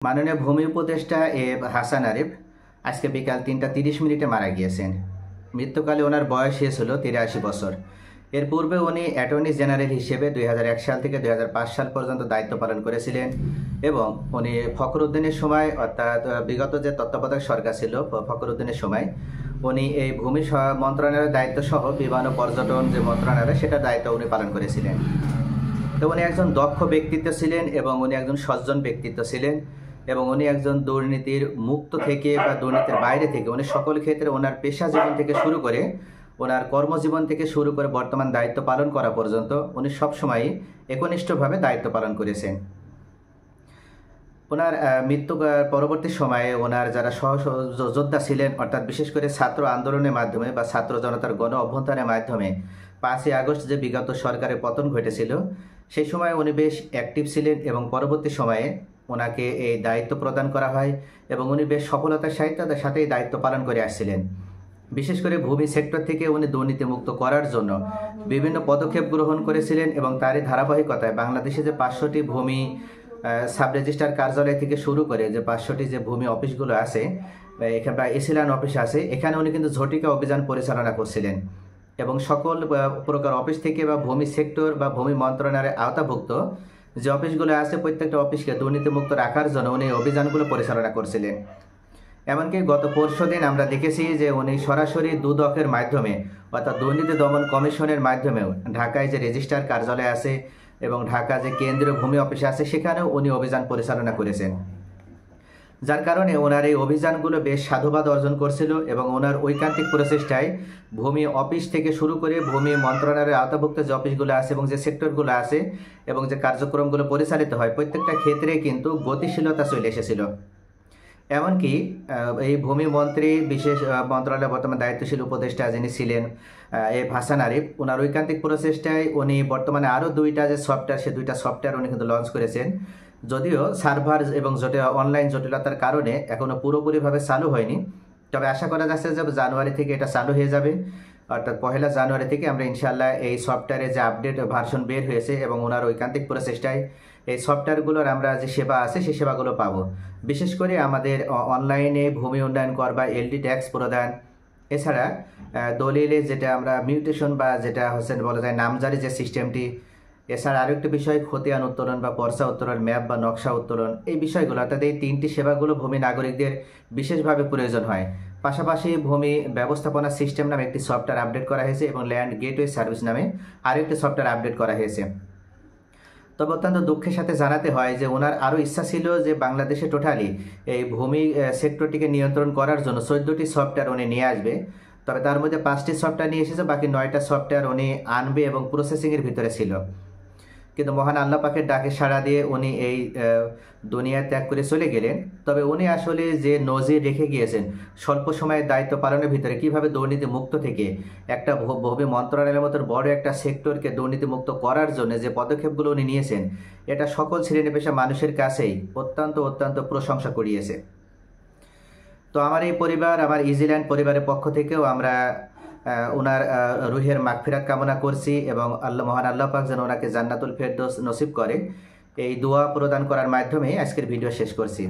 মাননীয় ভূমি উপদেষ্টা হাসান আরিফ আজকে বিকাল ৩টা ৩০ মারা গিয়েছেন। মৃত্যুকালে ওনার বয়স শেষ হলো ৮৩ বছর। এর পূর্বে উনি অ্যাটর্নি জেনারেল হিসেবে ২০০১ সাল থেকে ২০০৫ সাল পর্যন্ত দায়িত্ব পালন করেছিলেন এবং উনি ফখরুদ্দিনের সময় অর্থাৎ বিগত যে তত্ত্বাবধায়ক সরকার ছিল ফখরুদ্দিনের সময় উনি এই ভূমি মন্ত্রণালয়ের দায়িত্ব সহ বিমান ও পর্যটন যে মন্ত্রণালয় সেটার দায়িত্ব উনি পালন করেছিলেন। তো উনি একজন দক্ষ ব্যক্তিত্ব ছিলেন এবং উনি একজন সজ্জন ব্যক্তিত্ব ছিলেন এবং উনি একজন দুর্নীতির মুক্ত থেকে বা দুর্নীতির বাইরে থেকে উনি সকল ক্ষেত্রে ওনার পেশা জীবন থেকে শুরু করে ওনার কর্মজীবন থেকে শুরু করে বর্তমান দায়িত্ব পালন করা পর্যন্ত উনি সবসময় একনিষ্ঠভাবে দায়িত্ব পালন করেছেন। ওনার মৃত্যু পরবর্তী সময়ে ওনার যারা সহযোদ্ধা ছিলেন অর্থাৎ বিশেষ করে ছাত্র আন্দোলনের মাধ্যমে বা ছাত্র জনতার গণ অভ্যুত্থানের মাধ্যমে ৫ই আগস্ট যে বিগত সরকারের পতন ঘটেছিল সেই সময় উনি বেশ অ্যাক্টিভ ছিলেন এবং পরবর্তী সময়ে ওনাকে এই দায়িত্ব প্রদান করা হয় এবং উনি বেশ সফলতার সাথে এই দায়িত্ব পালন করে আসছিলেন। বিশেষ করে ভূমি সেক্টর থেকে উনি দুর্নীতিমুক্ত করার জন্য বিভিন্ন পদক্ষেপ গ্রহণ করেছিলেন এবং তারই ধারাবাহিকতায় বাংলাদেশে যে ৫০০টি ভূমি সাব রেজিস্ট্রার কার্যালয় থেকে শুরু করে যে ৫০০টি যে ভূমি অফিসগুলো আছে এখানে প্রায় এসিলান অফিস আছে, এখানে উনি কিন্তু ঝটিকা অভিযান পরিচালনা করছিলেন এবং সকল প্রকার অফিস থেকে বা ভূমি সেক্টর বা ভূমি মন্ত্রণালয়ের আওতাভুক্ত যে অফিসগুলো আছে প্রত্যেকটা অফিসকে দুর্নীতিমুক্ত রাখার জন্য উনি অভিযানগুলো পরিচালনা করছিলেন। এমনকি গত পরশুদিন আমরা দেখেছি যে উনি সরাসরি দুদকের মাধ্যমে অর্থাৎ দুর্নীতি দমন কমিশনের মাধ্যমেও ঢাকায় যে রেজিস্ট্রার কার্যালয় আছে এবং ঢাকা যে কেন্দ্রীয় ভূমি অফিস আছে সেখানেও উনি অভিযান পরিচালনা করেছেন, যার কারণে ওনার এই অভিযানগুলো বেশ সাধুবাদ অর্জন করছিল এবং ওনার ঐকান্তিক প্রচেষ্টায় ভূমি অফিস থেকে শুরু করে ভূমি মন্ত্রণালয়ের আওতাভুক্ত যে অফিসগুলো আছে এবং যে সেক্টরগুলো আছে এবং যে কার্যক্রমগুলো পরিচালিত হয় প্রত্যেকটা ক্ষেত্রে কিন্তু গতিশীলতা চলে এসেছিল। এমনকি এই ভূমি মন্ত্রী বিশেষ মন্ত্রণালয়ের বর্তমান দায়িত্বশীল উপদেষ্টা যিনি ছিলেন হাসান আরিফ, ওনার ঐকান্তিক প্রচেষ্টায় উনি বর্তমানে আরও দুইটা যে সফটওয়্যার সে দুইটা সফটওয়্যার উনি কিন্তু লঞ্চ করেছেন। যদিও সার্ভার এবং অনলাইন জটিলতার কারণে এখনও পুরোপুরিভাবে চালু হয়নি, তবে আশা করা যাচ্ছে যে জানুয়ারি থেকে এটা চালু হয়ে যাবে। অর্থাৎ ১লা জানুয়ারি থেকে আমরা ইনশাআল্লাহ এই সফটওয়্যারের যে আপডেট ভার্সন বের হয়েছে এবং ওনার ঐকান্তিক প্রচেষ্টায় এই সফটওয়্যারগুলোর আমরা যে সেবা আছে সেই সেবাগুলো পাবো। বিশেষ করে আমাদের অনলাইনে ভূমি উন্নয়ন কর বা এলডি ট্যাক্স প্রদান, এছাড়া দলিলে যেটা আমরা মিউটেশন বা যেটা হচ্ছে বলা যায় নামজারি যে সিস্টেমটি, এছাড়া আরেকটি বিষয় খতিয়ান উত্তোলন বা পর্চা উত্তোলন, ম্যাপ বা নকশা উত্তোলন, এই বিষয়গুলো অর্থাৎ এই ৩টি সেবাগুলো ভূমি নাগরিকদের বিশেষভাবে প্রয়োজন হয়। পাশাপাশি ভূমি ব্যবস্থাপনা সিস্টেম নামে একটি সফটওয়্যার আপডেট করা হয়েছে এবং ল্যান্ড গেটওয়ে সার্ভিস নামে আরেকটি সফটওয়্যার আপডেট করা হয়েছে। তবে অত্যন্ত দুঃখের সাথে জানাতে হয় যে ওনার আরও ইচ্ছা ছিল যে বাংলাদেশে টোটালি এই ভূমি সেক্টরটিকে নিয়ন্ত্রণ করার জন্য ১৪টি সফটওয়্যার উনি নিয়ে আসবে, তবে তার মধ্যে 5টি সফটওয়্যার নিয়ে এসেছে, বাকি 9টা সফটওয়্যার উনি আনবে এবং প্রসেসিংয়ের ভিতরে ছিল। কিন্তু মহান আল্লাহ পাকের ডাকে সাড়া দিয়ে উনি এই দুনিয়া ত্যাগ করে চলে গেলেন। তবে উনি আসলে যে নজির রেখে গিয়েছেন স্বল্প সময়ের দায়িত্ব পালনের ভিতরে কিভাবে দুর্নীতি মুক্ত থেকে একটা ভূমি মন্ত্রণালয়ের মতো বড় একটা সেক্টরকে দুর্নীতি মুক্ত করার জন্য যে পদক্ষেপগুলো উনি নিয়েছেন এটা সকল শ্রেণী পেশা মানুষের কাছেই অত্যন্ত প্রশংসা কুড়িয়েছে। তো আমার এই পরিবার, আমার ইজিল্যান্ড পরিবারের পক্ষ থেকেও আমরা ওনার রুহের মাগফিরাত কামনা করছি এবং মহান আল্লাহ পাক যেন ওনাকে জান্নাতুল ফেরদৌস নসিব করে, এই দোয়া প্রদান করার মাধ্যমে আজকের ভিডিও শেষ করছি।